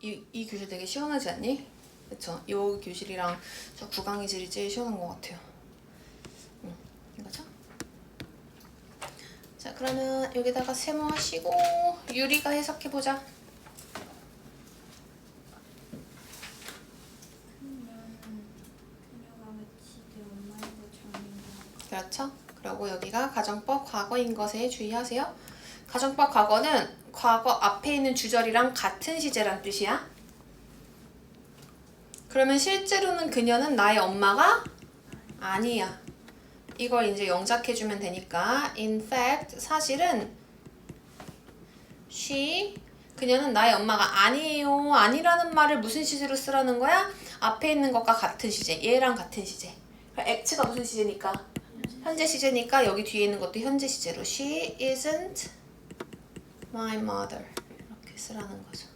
이 교실 되게 시원하지 않니? 그쵸? 이 교실이랑 저 구강의실이 제일 시원한 것 같아요. 이거죠? 자, 그러면 여기다가 세모하시고 유리가 해석해보자. 그렇죠? 그리고 여기가 가정법 과거인 것에 주의하세요. 가정법 과거는 과거 앞에 있는 주절이랑 같은 시제란 뜻이야. 그러면 실제로는 그녀는 나의 엄마가 아니야. 이걸 이제 영작해주면 되니까 in fact 사실은 그녀는 나의 엄마가 아니에요. 아니라는 말을 무슨 시제로 쓰라는 거야? 앞에 있는 것과 같은 시제. 얘랑 같은 시제. act가 무슨 시제니까? 현재 시제니까 여기 뒤에 있는 것도 현재 시제로 She isn't my mother 이렇게 쓰라는 거죠.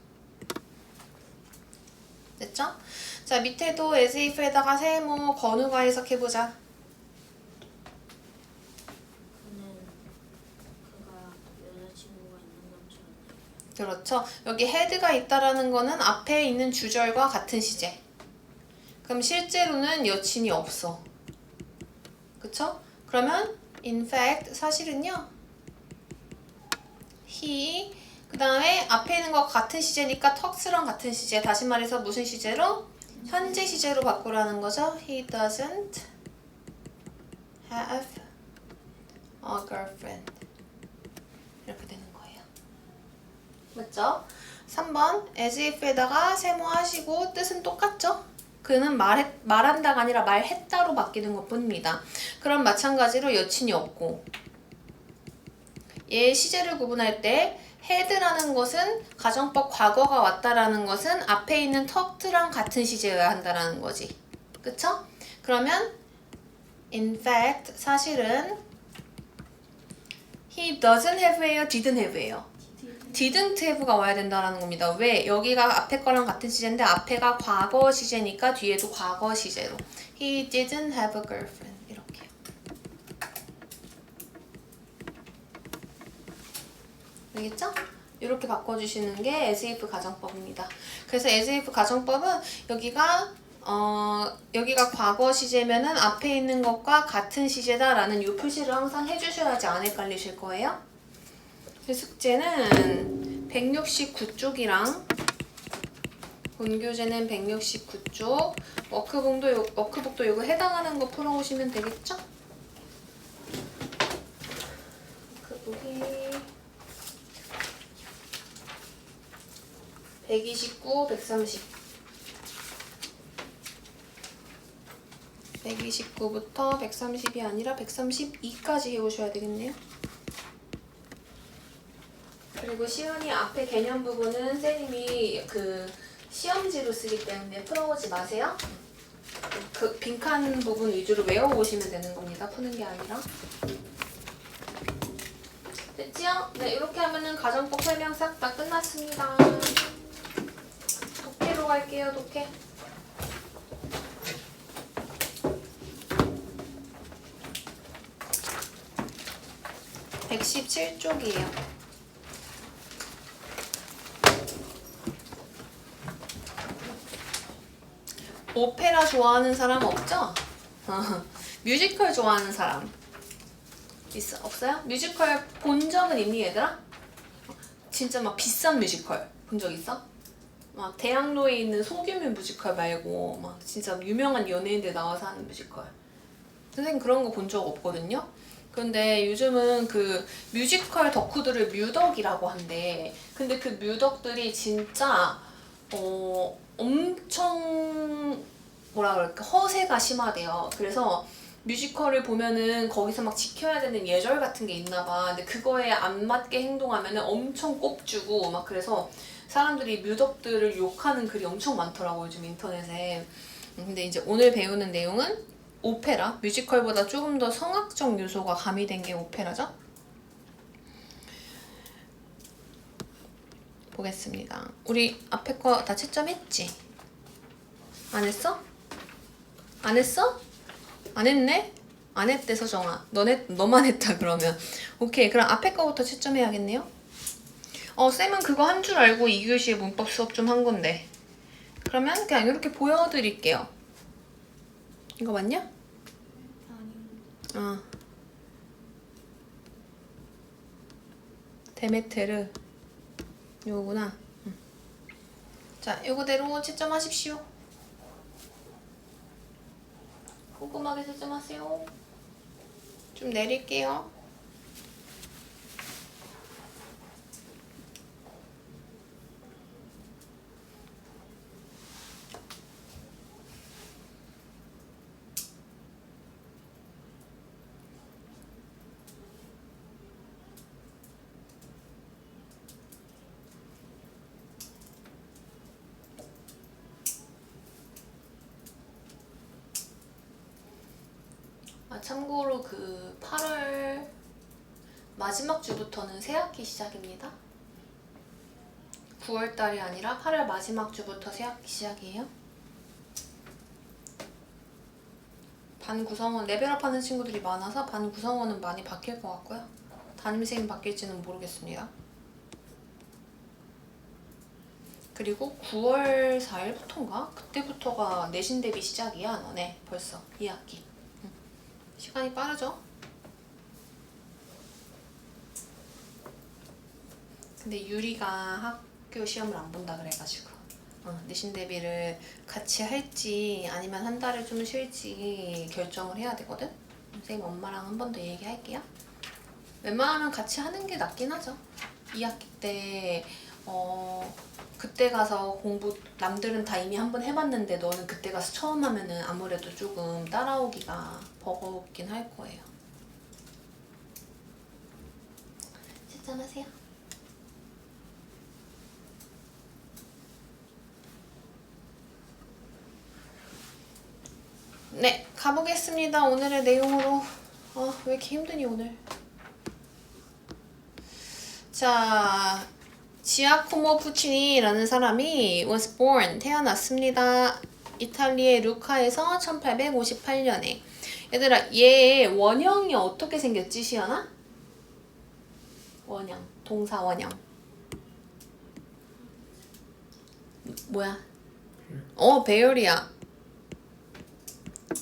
됐죠? 자, 밑에도 as if에다가 세모 건우가 해석해보자. 그렇죠. 여기 had가 있다라는 거는 앞에 있는 주절과 같은 시제. 그럼 실제로는 여친이 없어. 그쵸? 그러면 in fact 사실은요. he 그 다음에 앞에 있는 거 같은 시제니까 턱스랑 같은 시제. 다시 말해서 무슨 시제로? 현재 시제로 바꾸라는 거죠. He doesn't have a girlfriend. 이렇게 되는 거예요. 맞죠? 3번 as if에다가 세모하시고 뜻은 똑같죠? 그는 말한다가 아니라 말했다로 바뀌는 것뿐입니다. 그럼 마찬가지로 여친이 없고 얘 시제를 구분할 때 had라는 것은 가정법 과거가 왔다라는 것은 앞에 있는 talked랑 같은 시제여야 한다라는 거지. 그쵸? 그러면 in fact 사실은 he doesn't have예요? didn't have예요? didn't have가 와야 된다라는 겁니다. 왜? 여기가 앞에 거랑 같은 시제인데 앞에가 과거 시제니까 뒤에도 과거 시제로 he didn't have a girlfriend 이렇게. 알겠죠? 이렇게 바꿔주시는 게 as if 가정법입니다. 그래서 as if 가정법은 여기가 과거 시제면은 앞에 있는 것과 같은 시제다라는 이 표시를 항상 해주셔야지 안 헷갈리실 거예요. 숙제는 169쪽이랑 본교재는 169쪽 워크북도 이거 해당하는 거 풀어오시면 되겠죠? 워크북이 129, 130 129부터 130이 아니라 132까지 해오셔야 되겠네요. 그리고 시연이 앞에 개념 부분은 쌤님이 그 시험지로 쓰기 때문에 풀어오지 마세요. 그 빈칸 부분 위주로 외워오시면 되는 겁니다. 푸는 게 아니라. 됐지요? 네, 이렇게 하면은 가정법 설명 싹 다 끝났습니다. 독해로 갈게요, 독해. (117쪽이에요) 오페라 좋아하는 사람 없죠? 뮤지컬 좋아하는 사람 있어? 없어요? 뮤지컬 본 적은 있니 얘들아? 진짜 막 비싼 뮤지컬 본 적 있어? 막 대학로에 있는 소규모 뮤지컬 말고 막 진짜 유명한 연예인들 나와서 하는 뮤지컬. 선생님 그런 거 본 적 없거든요? 근데 요즘은 그 뮤지컬 덕후들을 뮤덕이라고 한대. 근데 그 뮤덕들이 진짜 엄청 뭐라 그럴까 허세가 심하대요. 그래서 뮤지컬을 보면은 거기서 막 지켜야 되는 예절 같은 게 있나 봐. 근데 그거에 안 맞게 행동하면은 엄청 꼽주고 막 그래서 사람들이 뮤덕들을 욕하는 글이 엄청 많더라고요, 요즘 인터넷에. 근데 이제 오늘 배우는 내용은 오페라, 뮤지컬보다 조금 더 성악적 요소가 가미된 게 오페라죠. 보겠습니다. 우리 앞에 거 다 채점했지? 안 했어? 안 했어? 안 했네? 안 했대 서정아. 너만 했다 그러면. 오케이, 그럼 앞에 거부터 채점해야겠네요. 쌤은 그거 한 줄 알고 2교시에 문법 수업 좀 한 건데. 그러면 그냥 이렇게 보여드릴게요. 이거 맞냐? 아니. 데메테르. 요거구나. 자, 요거대로 채점하십시오. 꼼꼼하게 채점하세요. 좀 내릴게요. 참고로 그 8월 마지막 주부터는 새학기 시작입니다. 9월달이 아니라 8월 마지막 주부터 새학기 시작이에요. 반 구성원 레벨업 하는 친구들이 많아서 반 구성원은 많이 바뀔 것 같고요. 담임선생님 바뀔지는 모르겠습니다. 그리고 9월 4일부터인가? 그때부터가 내신 대비 시작이야. 너네 벌써 2학기. 시간이 빠르죠? 근데 유리가 학교 시험을 안 본다 그래가지고 내신 대비를 같이 할지 아니면 한 달을 좀 쉴지 결정을 해야 되거든? 선생님 엄마랑 한 번 더 얘기할게요. 웬만하면 같이 하는 게 낫긴 하죠. 2학기 때 그때 가서 공부 남들은 다 이미 한 번 해봤는데 너는 그때 가서 처음 하면은 아무래도 조금 따라오기가 버겁긴 할 거예요. 채점하세요. 네, 가보겠습니다. 오늘의 내용으로. 왜 이렇게 힘드니 오늘. 자, 지아코모 푸치니라는 사람이 was born, 태어났습니다. 이탈리아의 루카에서 1858년에. 얘들아, 얘 원형이 어떻게 생겼지, 시연아? 원형, 동사 원형. 뭐야? 배열이야.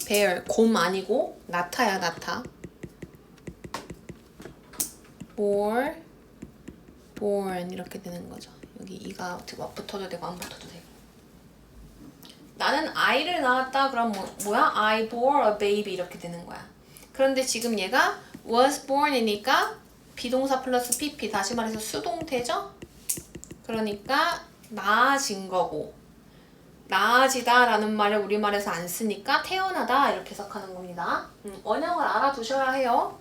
배열, 곰 아니고 나타야, 나타. born 이렇게 되는 거죠. 여기 이가 붙어도 되고 안 붙어도 되고. 나는 아이를 낳았다. 그럼 뭐야? I bore a baby 이렇게 되는 거야. 그런데 지금 얘가 was born이니까 비동사 플러스 pp 다시 말해서 수동태죠? 그러니까 나아진 거고 나아지다 라는 말을 우리말에서 안 쓰니까 태어나다 이렇게 해석하는 겁니다. 원형을 알아두셔야 해요.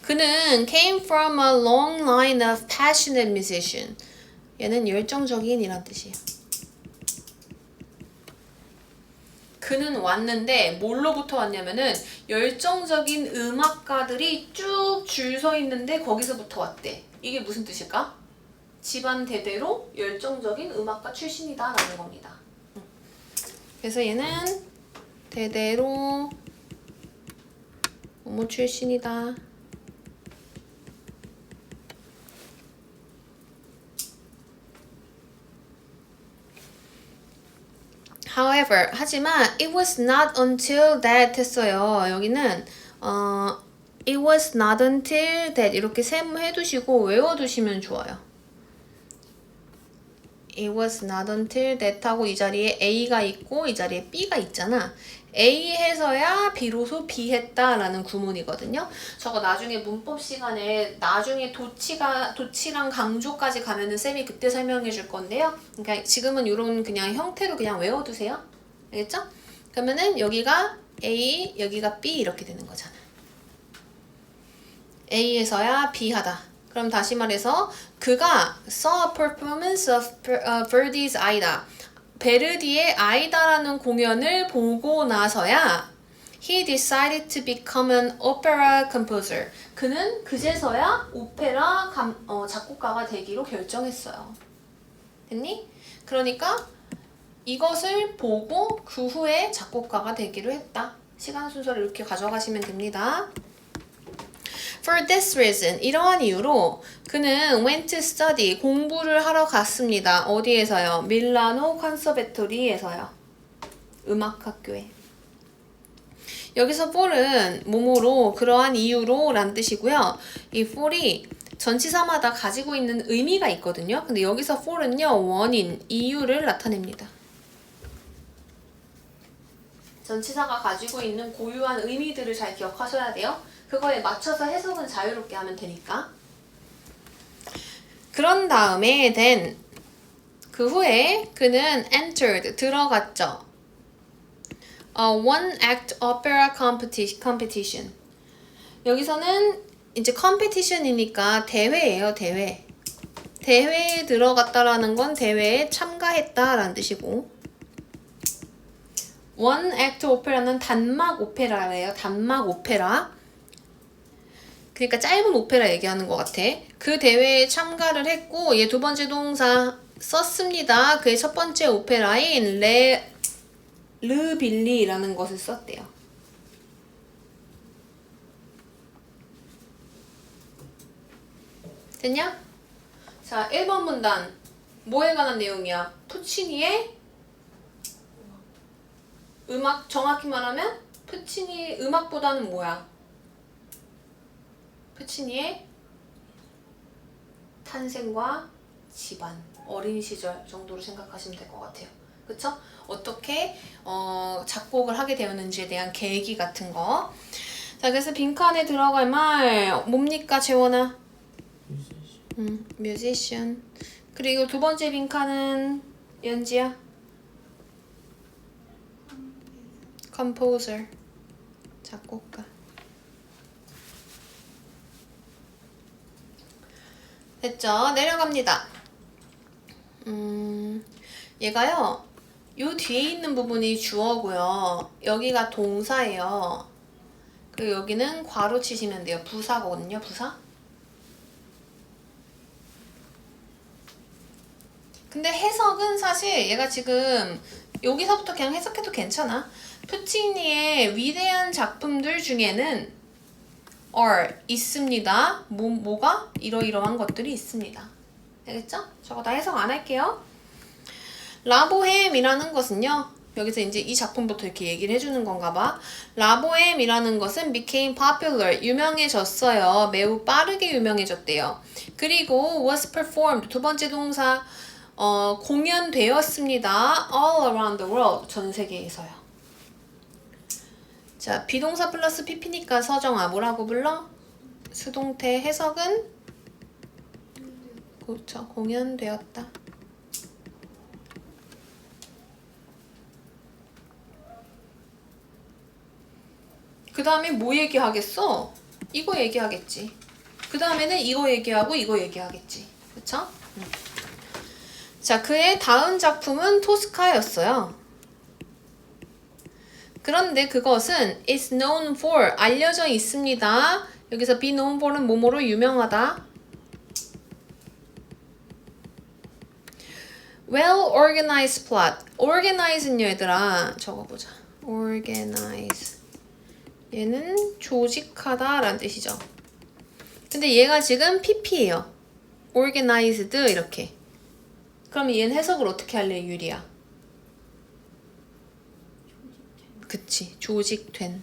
그는 came from a long line of passionate musician. 얘는 열정적인 이란 뜻이에요. 그는 왔는데 뭘로부터 왔냐면은 열정적인 음악가들이 쭉 줄 서 있는데 거기서부터 왔대. 이게 무슨 뜻일까? 집안 대대로 열정적인 음악가 출신이다 라는 겁니다. 그래서 얘는 대대로 뭐뭐 출신이다. However, 하지만 it was not until that 했어요. 여기는 it was not until that 이렇게 세무해 두시고 외워 두시면 좋아요. It was not until that 하고 이 자리에 A가 있고 이 자리에 B가 있잖아. A 해서야 비로소 B 했다라는 구문이거든요. 저거 나중에 문법 시간에 나중에 도치랑 강조까지 가면은 쌤이 그때 설명해 줄 건데요. 그러니까 지금은 이런 그냥 형태로 그냥 외워두세요. 알겠죠? 그러면은 여기가 A, 여기가 B 이렇게 되는 거잖아. A에서야 B 하다. 그럼 다시 말해서 그가 saw a performance of Verdi's Aida. 베르디의 아이다라는 공연을 보고 나서야 he decided to become an opera composer. 그는 그제서야 오페라 작곡가가 되기로 결정했어요. 됐니? 그러니까 이것을 보고 그 후에 작곡가가 되기로 했다. 시간 순서를 이렇게 가져가시면 됩니다. For this reason, 이러한 이유로 그는 went to study, 공부를 하러 갔습니다. 어디에서요? 밀라노 컨서베토리에서요. 음악학교에. 여기서 for은 뭐뭐로 그러한 이유로 란 뜻이고요. 이 for이 전치사마다 가지고 있는 의미가 있거든요. 근데 여기서 for은요, 원인, 이유를 나타냅니다. 전치사가 가지고 있는 고유한 의미들을 잘 기억하셔야 돼요. 그거에 맞춰서 해석은 자유롭게 하면 되니까. 그런 다음에 then 그 후에 그는 entered 들어갔죠. One act opera competition. 여기서는 이제 competition이니까 대회예요, 대회. 대회에 들어갔다라는 건 대회에 참가했다라는 뜻이고, one act opera는 단막 오페라예요. 단막 오페라. 그러니까 짧은 오페라 얘기하는 것 같아. 그 대회에 참가를 했고, 얘 두 번째 동사 썼습니다. 그의 첫 번째 오페라인 르빌리라는 것을 썼대요. 됐냐? 자, 1번 문단. 뭐에 관한 내용이야? 푸치니의 음악, 정확히 말하면 푸치니 음악보다는 뭐야? 푸치니의 탄생과 집안, 어린 시절 정도로 생각하시면 될 것 같아요. 그쵸? 어떻게 작곡을 하게 되었는지에 대한 계기 같은 거. 자, 그래서 빈칸에 들어갈 말 뭡니까, 재원아? 뮤지션. 그리고 두 번째 빈칸은 연지야? composer. 작곡가. 됐죠? 내려갑니다. 얘가요, 요 뒤에 있는 부분이 주어고요. 여기가 동사예요. 그리고 여기는 괄호 치시면 돼요. 부사거든요, 부사. 근데 해석은 사실 얘가 지금 여기서부터 그냥 해석해도 괜찮아. 푸치니의 위대한 작품들 중에는 있습니다. 뭐가? 이러이러한 것들이 있습니다. 알겠죠? 저거 다 해석 안 할게요. 라보헤임이라는 것은요. 여기서 이제 이 작품부터 이렇게 얘기를 해주는 건가 봐. 라보헤임이라는 것은 became popular, 유명해졌어요. 매우 빠르게 유명해졌대요. 그리고 was performed, 두 번째 동사 공연되었습니다. all around the world, 전 세계에서요. 자, 비동사 플러스 pp니까 서정아 뭐라고 불러? 수동태. 해석은? 그렇죠. 공연되었다. 그 다음에 뭐 얘기하겠어? 이거 얘기하겠지. 그 다음에는 이거 얘기하고 이거 얘기하겠지. 그쵸? 자, 그의 다음 작품은 토스카였어요. 그런데 그것은 is known for, 알려져 있습니다. 여기서 be known for는 뭐뭐로 유명하다. well organized plot. organize는요, 얘들아. 적어보자. organize. 얘는 조직하다 라는 뜻이죠. 근데 얘가 지금 pp예요. organized 이렇게. 그럼 얘는 해석을 어떻게 할래, 유리야? 그치, 조직된.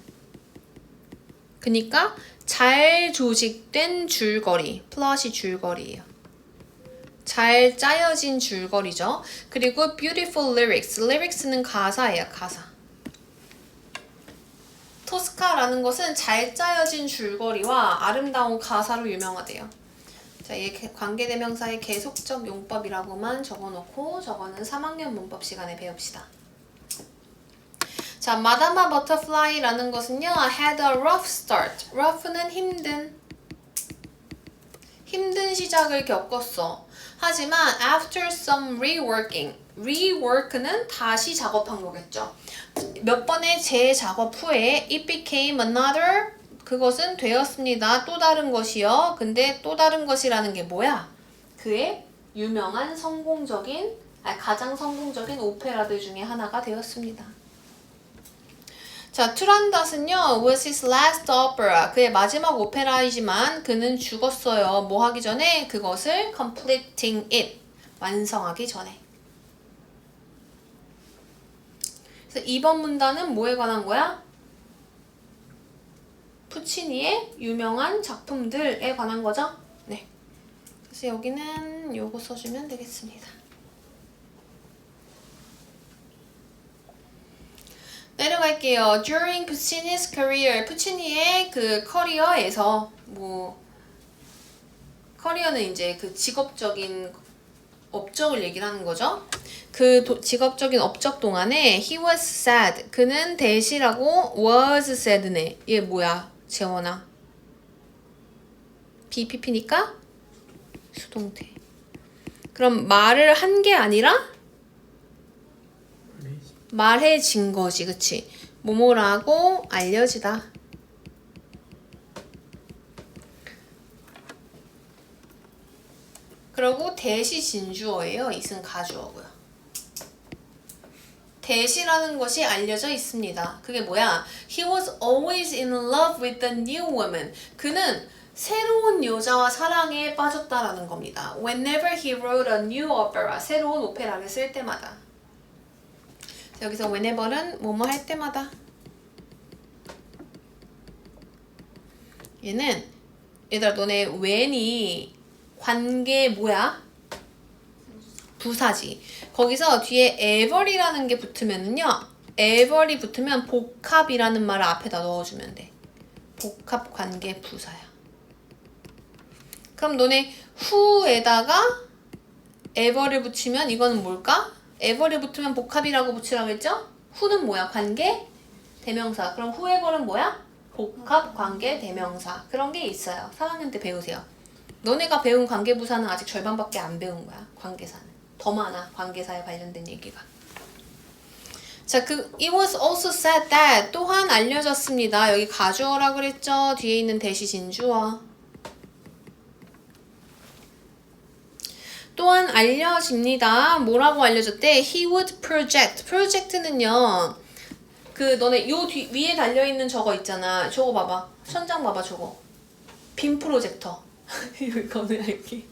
그니까 잘 조직된 줄거리. 플롯이 줄거리예요. 잘 짜여진 줄거리죠. 그리고 beautiful lyrics. lyrics는 가사예요, 가사. 토스카라는 것은 잘 짜여진 줄거리와 아름다운 가사로 유명하대요. 자, 얘 관계대명사의 계속적 용법이라고만 적어놓고 저거는 3학년 문법 시간에 배웁시다. 자, 마다마 버터플라이라는 것은요, had a rough start. rough는 힘든 시작을 겪었어. 하지만 after some rework는 다시 작업한 거겠죠. 몇 번의 재작업 후에 it became another, 그것은 되었습니다. 또 다른 것이요. 근데 또 다른 것이라는 게 뭐야? 그의 유명한 가장 성공적인 오페라들 중에 하나가 되었습니다. 자, 투란닷은요, was his last opera. 그의 마지막 오페라이지만 그는 죽었어요. 뭐 하기 전에? 그것을 completing it. 완성하기 전에. 그래서 2번 문단은 뭐에 관한 거야? 푸치니의 유명한 작품들에 관한 거죠? 네. 그래서 여기는 요거 써주면 되겠습니다. 내려갈게요. During Puccini's career, 푸치니의 그 커리어에서 커리어는 이제 그 직업적인 업적을 얘기를 하는 거죠. 그 직업적인 업적 동안에 he was sad. 그는 대시라고 was sad네. 얘 뭐야? 재원아. BPP니까 수동태. 그럼 말을 한 게 아니라 말해진 거지, 그치? 뭐뭐라고 알려지다. 그리고 대시 진주어예요. 이승 가주어고요. 대시라는 것이 알려져 있습니다. 그게 뭐야? He was always in love with the new woman. 그는 새로운 여자와 사랑에 빠졌다라는 겁니다. Whenever he wrote a new opera. 새로운 오페라를 쓸 때마다. 여기서 whenever는 뭐뭐 할 때마다. 얘는 얘들아 너네 when이 관계 뭐야? 부사지. 거기서 뒤에 ever이라는 게 붙으면은요. ever이 붙으면 복합이라는 말을 앞에다 넣어주면 돼. 복합 관계 부사야. 그럼 너네 who에다가 ever를 붙이면 이거는 뭘까? ever를 붙으면 복합이라고 붙이라고 했죠? who는 뭐야? 관계 대명사. 그럼 whoever는 뭐야? 복합 관계 대명사. 그런 게 있어요. 3학년 때 배우세요. 너네가 배운 관계부사는 아직 절반밖에 안 배운 거야. 관계사는. 더 많아. 관계사에 관련된 얘기가. 자, it was also said that 또한 알려졌습니다. 여기 가주어라 그랬죠? 뒤에 있는 대시 진주어. 또한 알려집니다. 뭐라고 알려줬대? He would project. project는요. 그 너네 요 위에 달려있는 저거 있잖아. 저거 봐봐. 천장 봐봐 저거. 빔 프로젝터. 이거는 알기.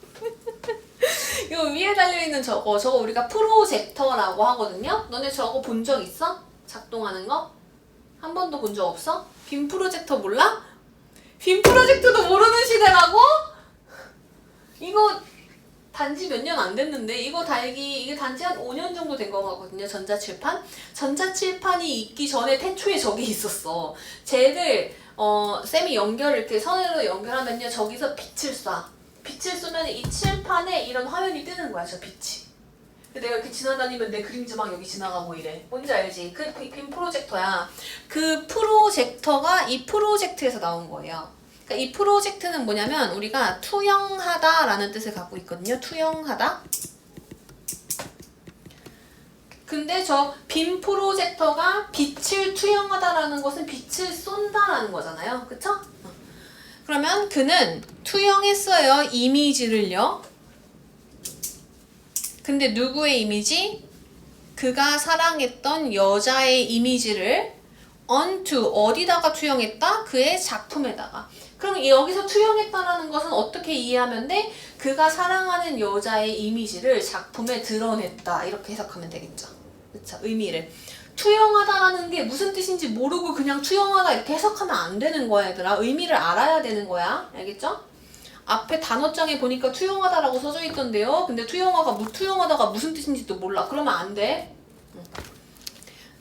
요 위에 달려있는 저거 우리가 프로젝터라고 하거든요. 너네 저거 본 적 있어? 작동하는 거? 한 번도 본 적 없어? 빔 프로젝터 몰라? 빔 프로젝터도 모르는 시대라고? 이거 단지 몇 년 안 됐는데 이거 달기 이게 단지 한 5년 정도 된 거 같거든요. 전자칠판. 전자칠판이 있기 전에 태초에 저기 있었어. 쟤들 쌤이 이렇게 선으로 연결하면요. 저기서 빛을 쏴. 빛을 쏘면 이 칠판에 이런 화면이 뜨는 거야. 저 빛이. 내가 이렇게 지나다니면 내 그림자 막 여기 지나가고 이래. 뭔지 알지? 그 빔 프로젝터야. 그 프로젝터가 이 프로젝트에서 나온 거예요. 그러니까 이 프로젝트는 뭐냐면 우리가 투영하다라는 뜻을 갖고 있거든요. 투영하다. 근데 저 빔 프로젝터가 빛을 투영하다라는 것은 빛을 쏜다라는 거잖아요. 그쵸? 그러면 그는 투영했어요. 이미지를요. 근데 누구의 이미지? 그가 사랑했던 여자의 이미지를 onto 어디다가 투영했다? 그의 작품에다가. 그럼 여기서 투영했다라는 것은 어떻게 이해하면 돼? 그가 사랑하는 여자의 이미지를 작품에 드러냈다. 이렇게 해석하면 되겠죠. 그쵸? 의미를. 투영하다라는 게 무슨 뜻인지 모르고 그냥 투영하다 이렇게 해석하면 안 되는 거야, 얘들아. 의미를 알아야 되는 거야. 알겠죠? 앞에 단어장에 보니까 투영하다라고 써져 있던데요. 근데 투영하다가 무슨 뜻인지도 몰라. 그러면 안 돼.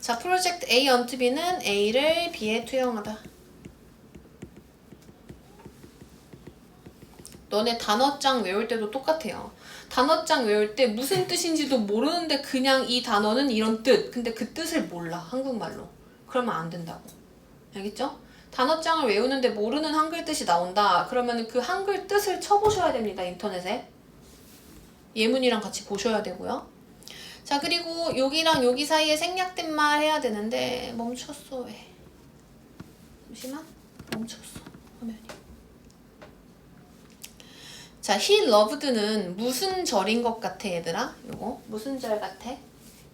자, 프로젝트 A onto B는 A를 B에 투영하다. 너네 단어장 외울 때도 똑같아요. 단어장 외울 때 무슨 뜻인지도 모르는데 그냥 이 단어는 이런 뜻. 근데 그 뜻을 몰라. 한국말로. 그러면 안 된다고. 알겠죠? 단어장을 외우는데 모르는 한글 뜻이 나온다. 그러면 그 한글 뜻을 쳐보셔야 됩니다. 인터넷에. 예문이랑 같이 보셔야 되고요. 자, 그리고 여기랑 여기 사이에 생략된 말 해야 되는데 멈췄어. 왜? 잠시만. 멈췄어. 화면이. 자, he loved는 무슨 절인 것 같아, 얘들아? 요거 무슨 절 같아?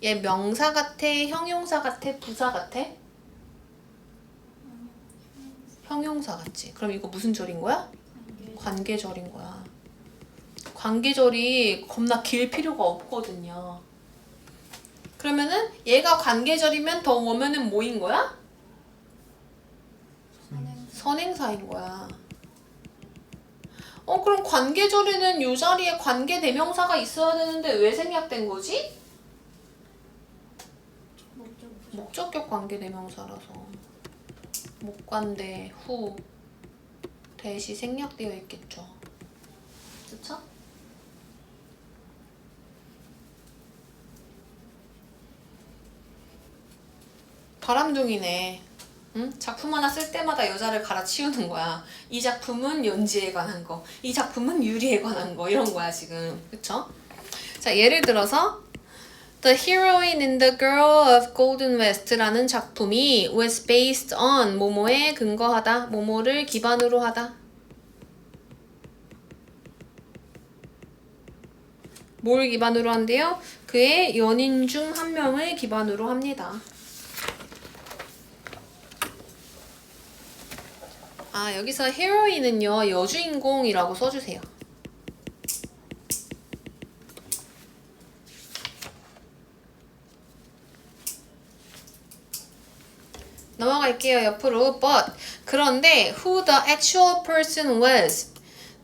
얘 명사 같아? 형용사 같아? 부사 같아? 형용사 같지? 그럼 이거 무슨 절인 거야? 관계절인 거야. 관계절이 겁나 길 필요가 없거든요. 그러면은 얘가 관계절이면 더 오면은 뭐인 거야? 선행사인 거야. 그럼 관계절에는 요 자리에 관계대명사가 있어야 되는데 왜 생략된 거지? 목적격 관계대명사라서. 목관대, 후, 대시 생략되어 있겠죠. 그쵸? 바람둥이네. 응? 작품 하나 쓸 때마다 여자를 갈아치우는 거야. 이 작품은 연지에 관한 거, 이 작품은 유리에 관한 거, 이런 거야 지금. 그쵸? 자, 예를 들어서 The heroine in The Girl of Golden West라는 작품이 was based on 뭐뭐에 근거하다, 뭐뭐를 기반으로 하다. 뭘 기반으로 한대요? 그의 연인 중 한 명을 기반으로 합니다. 아, 여기서 헤로인은요, 여주인공이라고 써주세요. 넘어갈게요, 옆으로. But, 그런데 who the actual person was,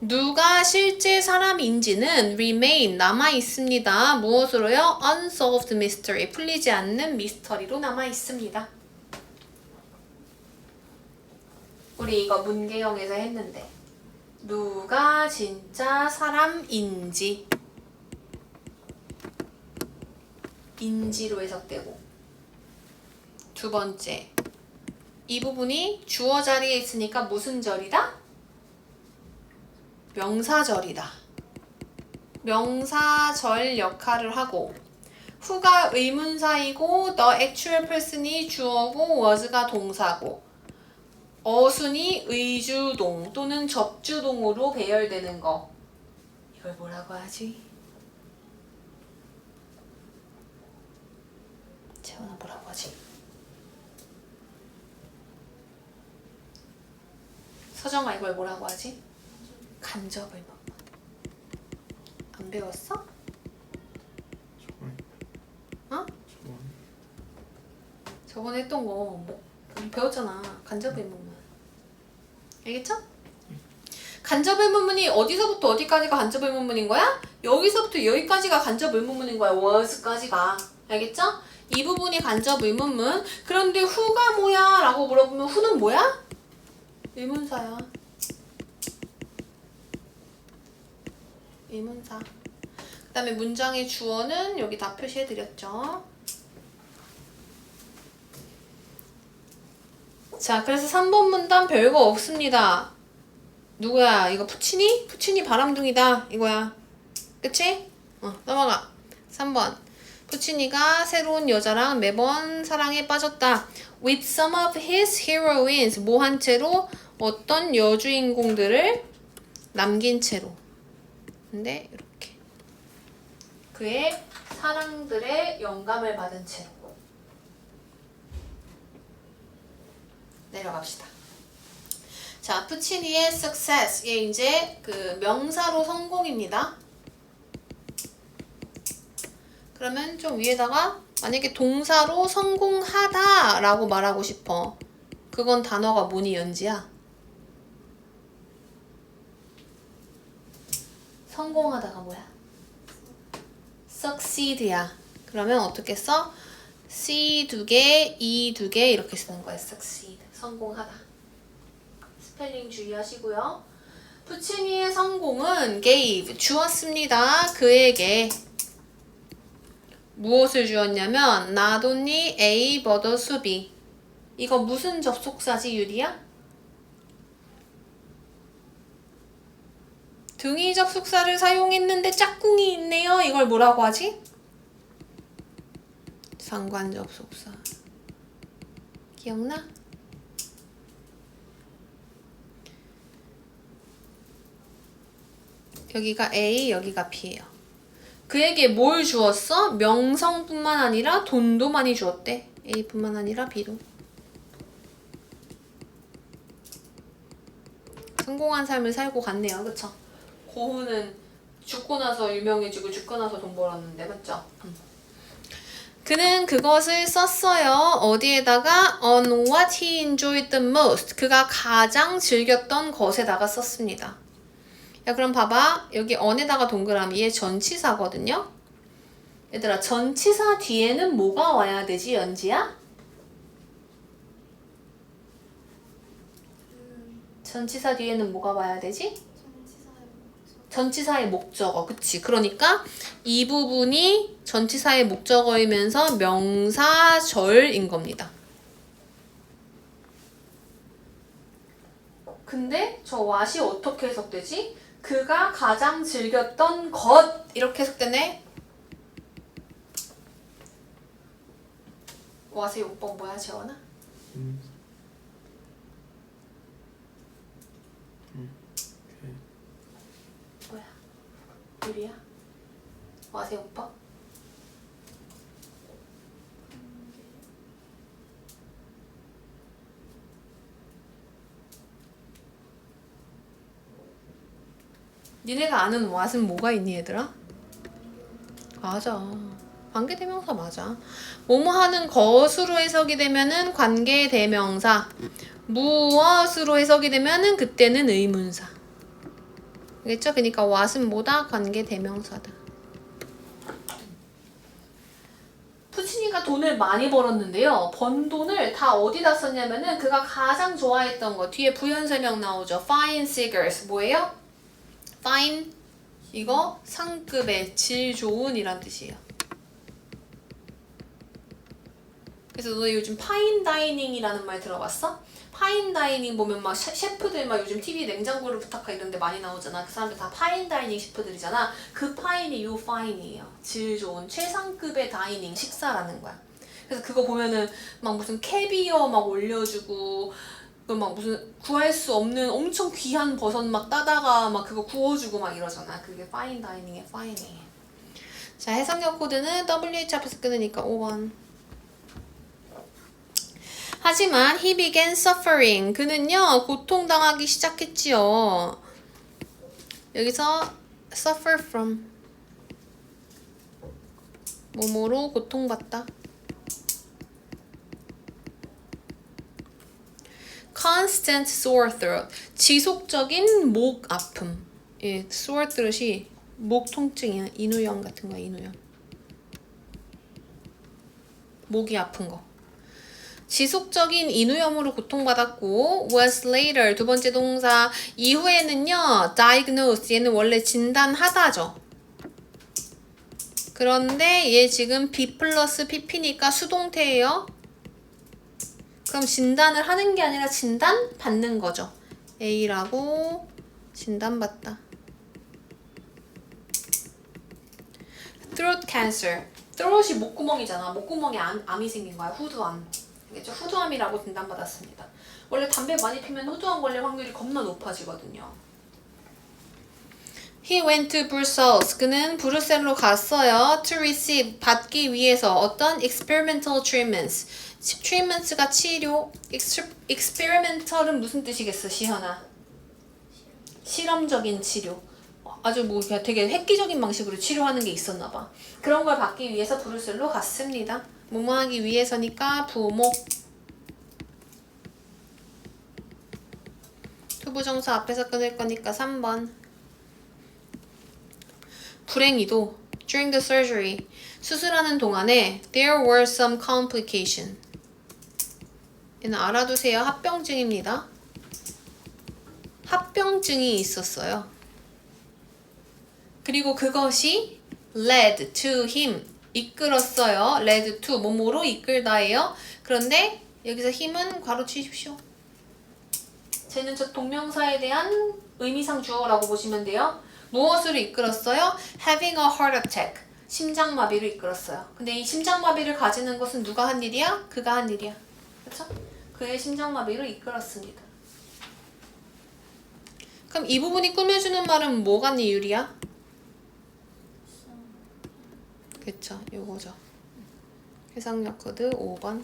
누가 실제 사람인지는 remain, 남아있습니다. 무엇으로요? Unsolved mystery, 풀리지 않는 미스터리로 남아있습니다. 우리 이거 문계형에서 했는데 누가 진짜 사람인지 인지로 해석되고, 두 번째, 이 부분이 주어 자리에 있으니까 무슨 절이다? 명사절이다. 명사절 역할을 하고, who가 의문사이고 the actual person이 주어고 was가 동사고, 어순이 의주동 또는 접주동으로 배열되는 거, 이걸 뭐라고 하지? 채원아, 뭐라고 하지? 서정아, 이걸 뭐라고 하지? 간접의문문. 안 배웠어? 어? 저번에 했던 거 뭐, 배웠잖아. 간접의문문. 알겠죠? 간접의문문이 어디서부터 어디까지가 간접의문문인 거야? 여기서부터 여기까지가 간접의문문인 거야. was까지가. 알겠죠? 이 부분이 간접의문문. 그런데 who가 뭐야? 라고 물어보면 who는 뭐야? 의문사야. 의문사. 그 다음에 문장의 주어는 여기 다 표시해드렸죠. 자, 그래서 3번 문단 별거 없습니다. 누구야? 이거 푸치니? 푸치니 바람둥이다. 이거야. 그치? 넘어가. 3번. 푸치니가 새로운 여자랑 매번 사랑에 빠졌다. With some of his heroines. 뭐 한 채로? 어떤 여주인공들을 남긴 채로. 근데 이렇게. 그의 사랑들의 영감을 받은 채로. 내려갑시다. 자, 푸치니의 success. 얘 이제 그 명사로 성공입니다. 그러면 좀 위에다가 만약에 동사로 성공하다 라고 말하고 싶어. 그건 단어가 뭐니, 연지야? 성공하다가 뭐야? succeed야. 그러면 어떻게 써? C 두 개, E 두 개 이렇게 쓰는 거야. succeed. 성공하다. 스펠링 주의하시고요. 푸치니의 성공은 gave, 주었습니다. 그에게. 무엇을 주었냐면 not only A but also B. 이거 무슨 접속사지, 유리야? 등위 접속사를 사용했는데 짝꿍이 있네요. 이걸 뭐라고 하지? 상관 접속사. 기억나? 여기가 A, 여기가 B예요. 그에게 뭘 주었어? 명성뿐만 아니라 돈도 많이 주었대. A뿐만 아니라 B도. 성공한 삶을 살고 갔네요. 그쵸? 고흐는 죽고 나서 유명해지고 죽고 나서 돈 벌었는데 그쵸? 그는 그것을 썼어요. 어디에다가 on what he enjoyed the most. 그가 가장 즐겼던 것에다가 썼습니다. 야, 그럼 봐봐. 여기 on에다가 동그라미 얘 전치사거든요. 얘들아, 전치사 뒤에는 뭐가 와야 되지, 연지야? 전치사 뒤에는 뭐가 와야 되지? 전치사의 목적어. 그치? 그러니까 이 부분이 전치사의 목적어이면서 명사절인 겁니다. 근데 저 what이 어떻게 해석되지? 그가 가장 즐겼던 것 이렇게 해석되네? what의 용법 뭐야, 재원아? 뭐야? 유리야? what의 용법? 니네가 아는 what은 뭐가 있니, 얘들아? 맞아. 관계대명사 맞아. 뭐뭐 하는 것으로 해석이 되면은 관계대명사. 무엇으로 해석이 되면은 그때는 의문사. 알겠죠? 그러니까 what은 뭐다? 관계대명사다. 푸치니가 돈을 많이 벌었는데요. 번 돈을 다 어디다 썼냐면은 그가 가장 좋아했던 거. 뒤에 부연설명 나오죠. fine cigars. 뭐예요? fine 이거 상급의 질 좋은 이란 뜻이에요. 그래서 너 요즘 파인 다이닝이라는 말 들어봤어? 파인 다이닝 보면 막 셰프들 막 요즘 TV 냉장고를 부탁하 이런 데 많이 나오잖아. 그 사람들 다 파인 다이닝 셰프들이잖아. 그 파인이 요 파인이에요. 질 좋은 최상급의 다이닝 식사라는 거야. 그래서 그거 보면은 막 무슨 캐비어 막 올려주고 그 막 무슨 구할 수 없는 엄청 귀한 버섯 막 따다가 막 그거 구워주고 막 이러잖아. 그게 파인 다이닝의 파인이에요. 자, 해석력 코드는 WH 앞에서 끊으니까 5번. 하지만 he began suffering. 그는요 고통당하기 시작했지요. 여기서 suffer from 뭐뭐로 고통받다. constant sore throat. 지속적인 목 아픔. 예, sore throat이 목 통증이야. 인후염 같은 거야. 인후염. 목이 아픈 거. 지속적인 인후염으로 고통받았고 was later 두 번째 동사 이후에는요 diagnosed 얘는 원래 진단하다죠. 그런데 얘 지금 B 플러스 PP니까 수동태예요. 그럼 진단을 하는 게 아니라 진단받는 거죠. A라고 진단받다. throat cancer. throat이 목구멍이잖아. 목구멍에 암이 생긴 거야. 후두암. 알겠죠? 후두암이라고 진단받았습니다. 원래 담배 많이 피면 후두암 걸릴 확률이 겁나 높아지거든요. He went to Brussels. 그는 브뤼셀로 갔어요. To receive, 받기 위해서 어떤 experimental treatments. treatments가 치료. experimental은 무슨 뜻이겠어, 시현아? 실험적인 치료. 아주 뭐 되게 획기적인 방식으로 치료하는 게 있었나 봐. 그런 걸 받기 위해서 브뤼셀로 갔습니다. 뭐뭐 하기 위해서니까 부목. 투부정사 앞에서 끊을 거니까 3번. 불행히도 during the surgery 수술하는 동안에 there were some complications. 얘는 알아두세요. 합병증입니다. 합병증이 있었어요. 그리고 그것이 led to him 이끌었어요. led to 뭐뭐로 이끌다예요. 그런데 여기서 힘은 괄호치십시오. 쟤는 저 동명사에 대한 의미상 주어라고 보시면 돼요. 무엇으로 이끌었어요? having a heart attack. 심장마비를 이끌었어요. 근데 이 심장마비를 가지는 것은 누가 한 일이야? 그가 한 일이야. 그렇죠? 그의 심장마비를 이끌었습니다. 그럼 이 부분이 꾸며주는 말은 뭐가 이유리야? 그쵸, 요거죠. 해석력 코드 5번.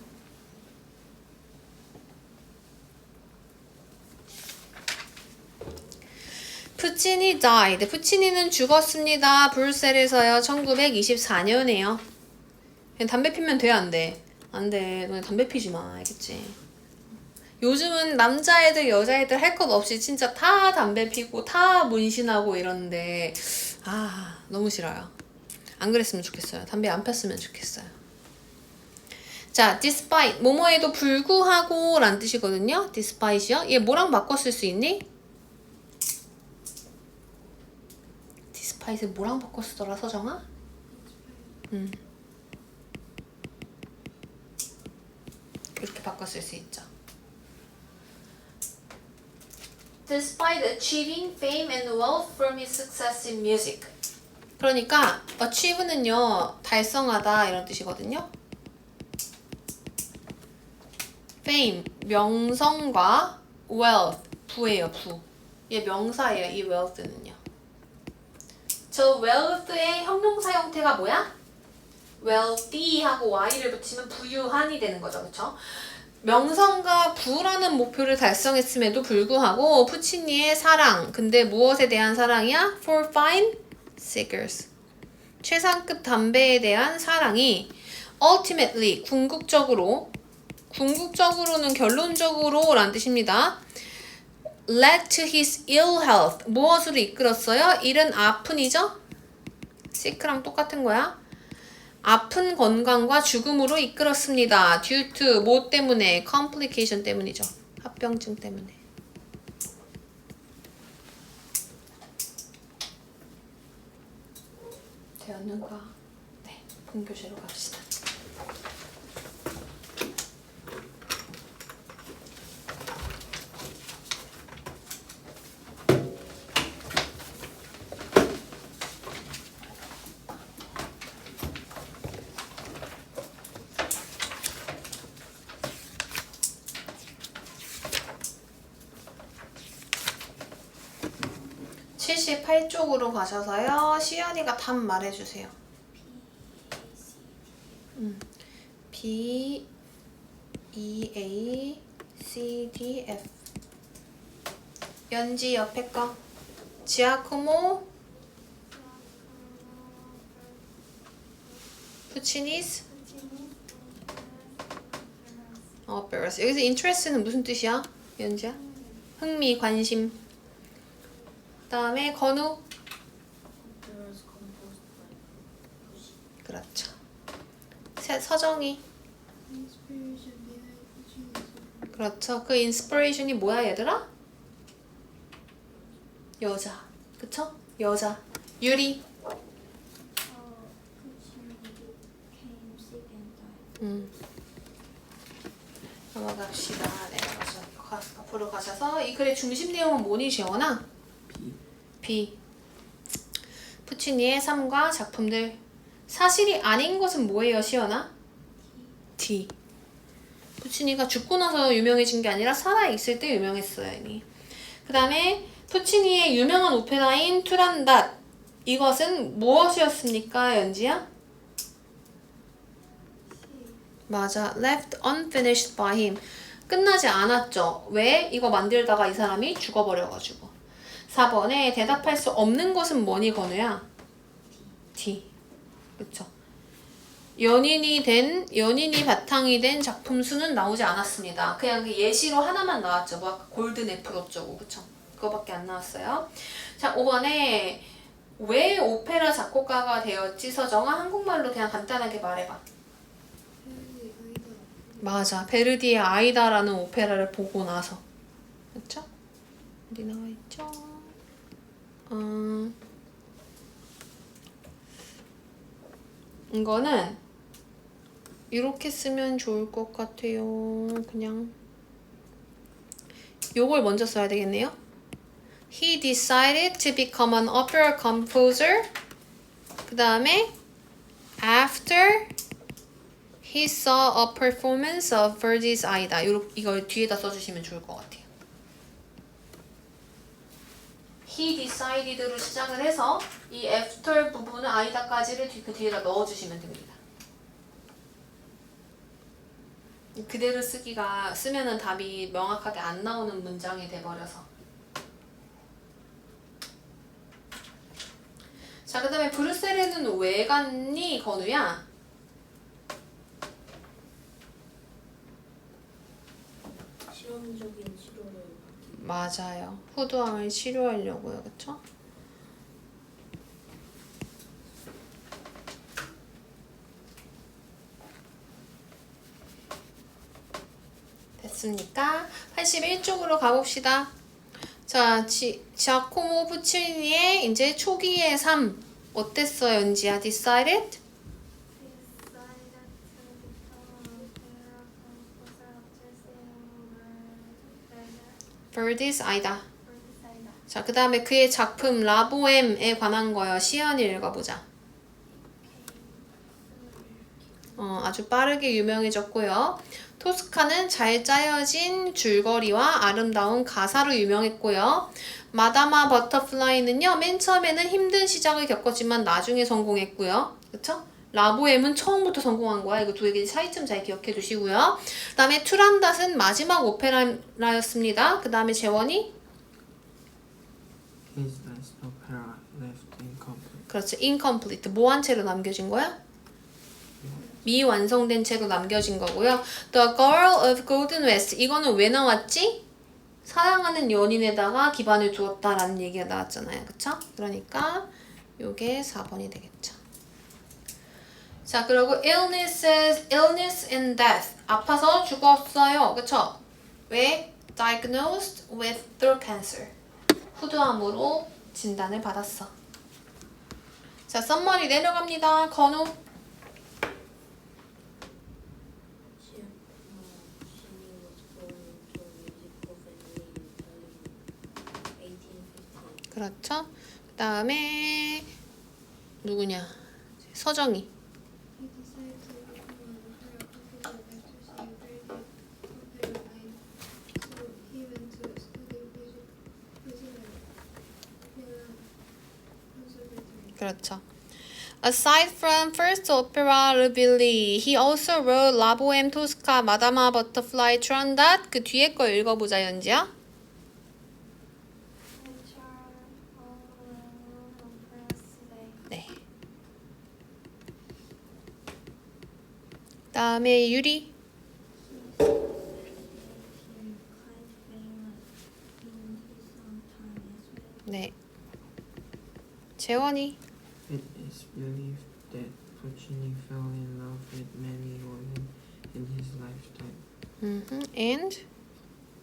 푸치니 died. 푸치니는 죽었습니다. 브뤼셀에서요. 1924년에요. 그냥 담배 피면 돼, 안 돼? 안 돼. 너네 담배 피지 마. 알겠지? 요즘은 남자애들, 여자애들 할 것 없이 진짜 다 담배 피고 다 문신하고 이러는데 너무 싫어요. 안 그랬으면 좋겠어요. 담배 안 폈으면 좋겠어요. 자, despite 뭐뭐에도 불구하고 란 뜻이거든요. despite이요. 얘 뭐랑 바꿔 쓸 수 있니? despite 뭐랑 바꿔 쓰더라, 서정아? 이렇게 바꿔 쓸 수 있죠. Despite achieving fame and wealth from his success in music. 그러니까 achieve는요, 달성하다 이런 뜻이거든요. fame, 명성과 wealth, 부예요, 부. 얘 명사예요, 이 wealth는요. 저 wealth의 형용사 형태가 뭐야? wealthy하고 y를 붙이면 부유한이 되는 거죠, 그쵸? 명성과 부라는 목표를 달성했음에도 불구하고 푸치니의 사랑, 근데 무엇에 대한 사랑이야? For fine cigars. 최상급 담배에 대한 사랑이 ultimately, 궁극적으로는 결론적으로 란 뜻입니다. led to his ill health. 무엇으로 이끌었어요? 일은 아픈이죠? sick랑 똑같은 거야. 아픈 건강과 죽음으로 이끌었습니다. due to 뭐 때문에? complication 때문이죠. 합병증 때문에. 되었는가? 네, 본교재로 갑시다. 쪽으로 가셔서요. 시연이가 답 말해주세요. B, E, A, C, D, F. 연지 옆에 거. 지아코모, 푸치니스, 베러스. 여기서 interest는 무슨 뜻이야? 연지야? 흥미, 관심. 그 다음에 건우. 그렇죠. 서정이. 그렇죠. 그 인스피레이션이 뭐야, 얘들아? 여자. 그쵸? 여자. 유리. 넘어갑시다. 내려가서 앞으로 가셔서 이 글의 중심 내용은 뭐니, 지원아? B. 푸치니의 삶과 작품들. 사실이 아닌 것은 뭐예요, 시연아? D. 푸치니가 죽고 나서 유명해진 게 아니라 살아있을 때 유명했어요, 이미. 그 다음에 푸치니의 유명한 오페라인 투란닷. 이것은 무엇이었습니까, 연지야? 맞아. Left unfinished by him. 끝나지 않았죠. 왜? 이거 만들다가 이 사람이 죽어버려가지고. 4번에 대답할 수 없는 것은 뭐니, 건우야? D. 그쵸. 연인이 바탕이 된 작품 수는 나오지 않았습니다. 그냥 예시로 하나만 나왔죠. 뭐 아까 골든 애플 어쩌고, 그쵸? 그거밖에 안 나왔어요. 자, 5번에 왜 오페라 작곡가가 되었지, 서정아? 한국말로 그냥 간단하게 말해봐. 맞아. 베르디의 아이다라는 오페라를 보고 나서. 그쵸? 어디 나와 있죠? 이거는 이렇게 쓰면 좋을 것 같아요. 그냥 요걸 먼저 써야 되겠네요. He decided to become an opera composer. 그 다음에 after he saw a performance of Verdi's Aida. 이걸 뒤에다 써주시면 좋을 것 같아요. He decided로 시작을 해서 이 after 부분은 아이다까지를 그 뒤에다 넣어주시면 됩니다. 그대로 쓰면은 답이 명확하게 안 나오는 문장이 돼버려서. 자, 그 다음에 브뤼셀에는 왜 갔니, 건우야? 실험적인 치료를 받기. 맞아요. 후두암을 치료하려고요. 그쵸? 됐습니까? 81쪽으로 가봅시다. 자, 자코모 푸치니의 이제 초기의 삶 어땠어요, 은지야? Decided? Birdies 아니다. 자, 그 다음에 그의 작품 라보엠에 관한 거요. 시연이 읽어보자. 아주 빠르게 유명해졌고요. 토스카는 잘 짜여진 줄거리와 아름다운 가사로 유명했고요. 마다마 버터플라이는요, 맨 처음에는 힘든 시작을 겪었지만 나중에 성공했고요. 그쵸? 라보엠은 처음부터 성공한 거야. 이거 두 개 차이점 잘 기억해 두시고요. 그 다음에 투란닷은 마지막 오페라였습니다. 그 다음에 재원이? His last opera left incomplete. 그렇죠. incomplete. 뭐한 채로 남겨진 거야? 미완성된 채로 남겨진 거고요. The Girl of Golden West. 이거는 왜 나왔지? 사랑하는 연인에다가 기반을 두었다라는 얘기가 나왔잖아요. 그쵸? 그러니까 요게 4번이 되겠죠. 자, 그리고 illness and death. 아파서 죽었어요. 그쵸? 왜? Diagnosed with throat cancer. 후두암으로 진단을 받았어. 자, 썸머리 내려갑니다. 건우. She was born into a musical family in Italy in 1850. 그렇죠? 그 다음에 누구냐? 서정이. He decided to become an opera composer after seeing very good opera line. So he went to study music Milan Conservatory. 그렇죠. Aside from first opera Rubilli, he also wrote La Bohème Tosca, Madama Butterfly, Turandot. 그 뒤에 거 읽어보자, 연지야. 네. 다음에 유리. 네. 재원이. It is believed that Puccini fell in love with many women in his lifetime, And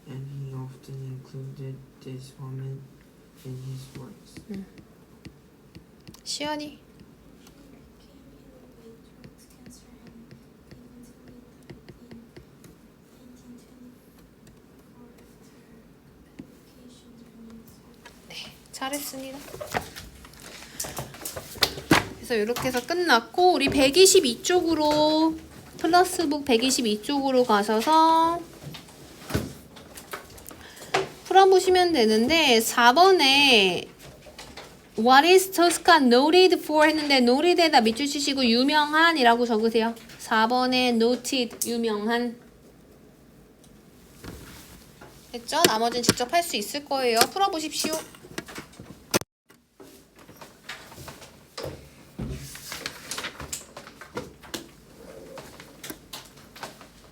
and he often included this woman in his works. 시연이. 잘했습니다. 그래서 이렇게 해서 끝났고 우리 122쪽으로 플러스북 122쪽으로 가셔서 풀어보시면 되는데 4번에 What is Tosca noted for 했는데 noted에다 밑줄 치시고 유명한이라고 적으세요. 4번에 noted 유명한 됐죠? 나머지는 직접 할 수 있을 거예요. 풀어보십시오.